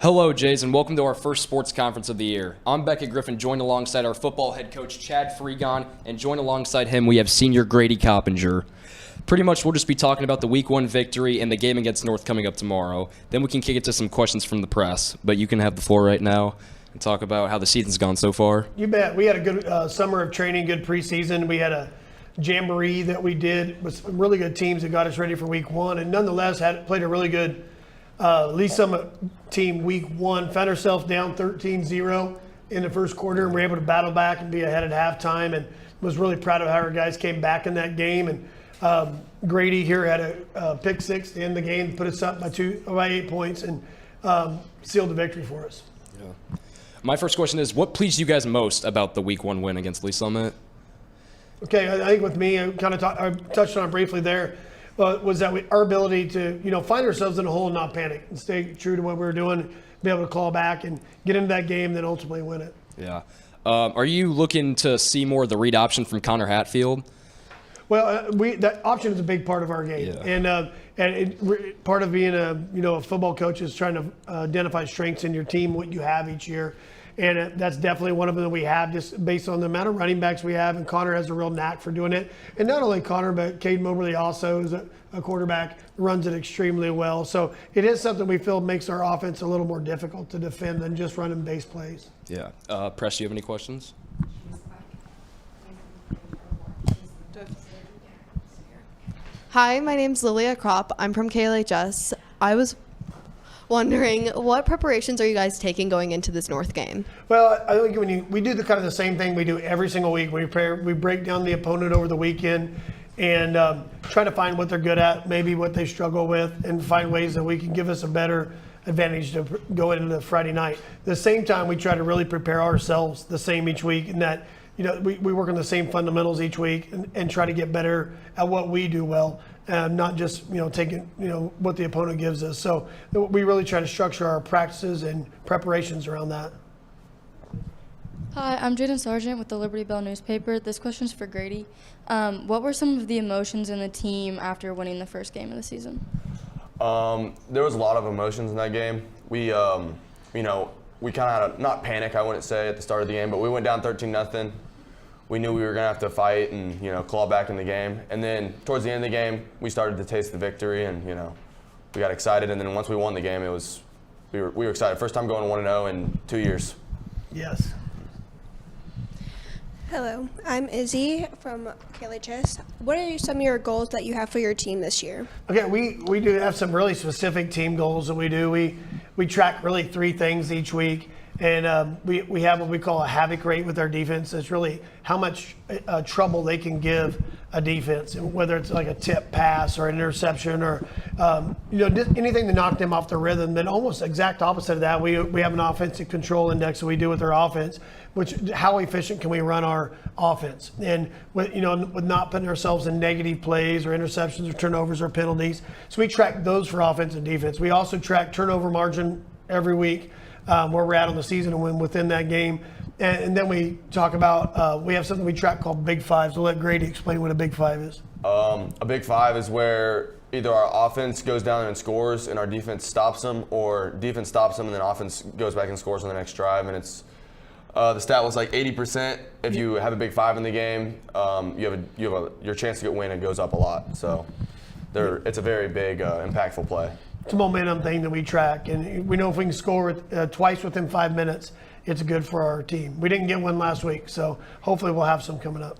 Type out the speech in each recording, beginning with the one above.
Hello, Jays, and welcome to our first sports conference of the year. I'm Beckett Griffin, joined alongside our football head coach, Chad Freegon, and joined alongside him, we have senior Grady Coppinger. Pretty much, we'll just be talking about the Week 1 victory and the game against North coming up tomorrow. Then we can kick it to some questions from the press, but you can have the floor right now and talk about how the season's gone so far. You bet. We had a good summer of training, good preseason. We had a jamboree that we did with some really good teams that got us ready for Week 1, and nonetheless played a really good Lee Summit team Week 1. Found ourselves down 13-0 in the first quarter, and were able to battle back and be ahead at halftime, and was really proud of how our guys came back in that game. And Grady here had a pick six to end the game, put us up by 8 points, and sealed the victory for us. Yeah. My first question is, what pleased you guys most about the Week 1 win against Lee Summit? Okay, I think with me, I touched on it briefly there, was that our ability to find ourselves in a hole and not panic and stay true to what we were doing, be able to claw back and get into that game, then ultimately win it. Yeah. Are you looking to see more of the read option from Connor Hatfield? Well, that option is a big part of our game, Yeah. Part of being a football coach is trying to identify strengths in your team, what you have each year, and that's definitely one of them that we have, just based on the amount of running backs we have. And Connor has a real knack for doing it, and not only Connor, but Cade Moberly also is a quarterback, runs it extremely well. So it is something we feel makes our offense a little more difficult to defend than just running base plays. Yeah. Press, do you have any questions? Hi, my name's Lilia Kropp. I'm from KLHS. I was wondering, what preparations are you guys taking going into this North game? Well, I think we do the same thing we do every single week. We break down the opponent over the weekend and try to find what they're good at, maybe what they struggle with, and find ways that we can give us a better advantage to go into the Friday night. At the same time, we try to really prepare ourselves the same each week, and that we work on the same fundamentals each week and try to get better at what we do well, not just taking what the opponent gives us. So we really try to structure our practices and preparations around that. Hi, I'm Jaden Sargent with the Liberty Bell newspaper. This question's for Grady. What were some of the emotions in the team after winning the first game of the season? There was a lot of emotions in that game. We kind of had not panic, I wouldn't say, at the start of the game, but we went down 13-0. We knew we were going to have to fight and, claw back in the game. And then towards the end of the game, we started to taste the victory and, we got excited. And then once we won the game, we were excited. First time going 1-0 in 2 years. Yes. Hello, I'm Izzy from KLHS. What are some of your goals that you have for your team this year? Okay, we do have some really specific team goals that we do. We track really 3 things each week, and we have what we call a havoc rate with our defense. It's really how much trouble they can give a defense, whether it's like a tip pass or an interception or anything to knock them off their rhythm. Then almost exact opposite of that, we have an offensive control index that we do with our offense, which how efficient can we run our offense, and with not putting ourselves in negative plays or interceptions or turnovers or penalties. So we track those for offense and defense. We also track turnover margin every week, where we're at on the season and when within that game. And then we talk about, we have something we track called Big Fives. We'll let Grady explain what a Big Five is. A Big Five is where either our offense goes down and scores and our defense stops them, or defense stops them and then offense goes back and scores on the next drive. And it's the stat was like 80%. If you have a Big Five in the game, your chance to get win, it goes up a lot. So it's a very big, impactful play. It's a momentum thing that we track, and we know if we can score twice within 5 minutes, it's good for our team. We didn't get one last week, so hopefully we'll have some coming up.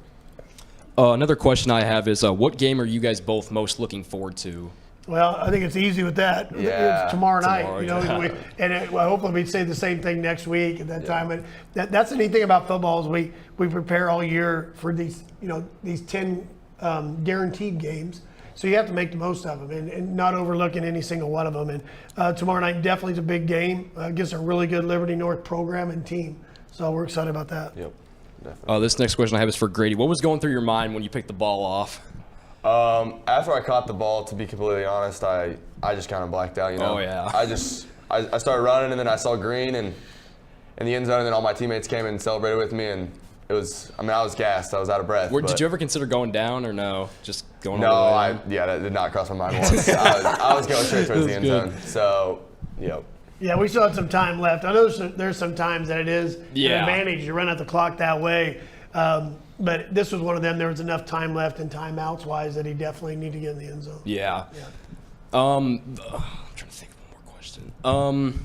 Another question I have is, what game are you guys both most looking forward to? Well, I think it's easy with that. Yeah, it's tomorrow night, hopefully we'd say the same thing next week at that time. And that's the neat thing about football is we prepare all year for these 10 guaranteed games. So you have to make the most of them and not overlooking any single one of them. And tomorrow night definitely is a big game against a really good Liberty North program and team. So we're excited about that. Yep, definitely. This next question I have is for Grady. What was going through your mind when you picked the ball off? After I caught the ball, to be completely honest, I just kind of blacked out. Oh, yeah. I started running, and then I saw green and in the end zone, and then all my teammates came and celebrated with me, and I was gassed. I was out of breath. Did you ever consider going down or no? Just going No, all the way? that did not cross my mind once. I was going straight towards the end zone. So, yep. Yeah, we still had some time left. I know there's some times that it is Yeah. an advantage to run out the clock that way. But this was one of them. There was enough time left and timeouts wise that he definitely needed to get in the end zone. Yeah. I'm trying to think of one more question.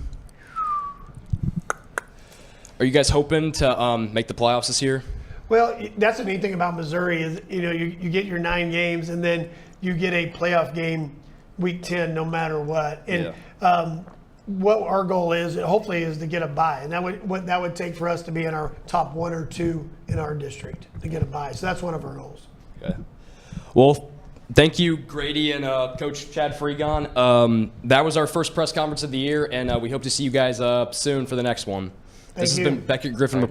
Are you guys hoping to make the playoffs this year? Well, that's the neat thing about Missouri is, you get your 9 games and then you get a playoff game week 10 no matter what. And what our goal is, hopefully, is to get a bye. And what that would take for us to be in our top 1 or 2 in our district to get a bye. So that's one of our goals. Okay. Well, thank you, Grady and Coach Chad Freegon. That was our first press conference of the year, and we hope to see you guys soon for the next one. This has you. been Beckett Griffin reporting.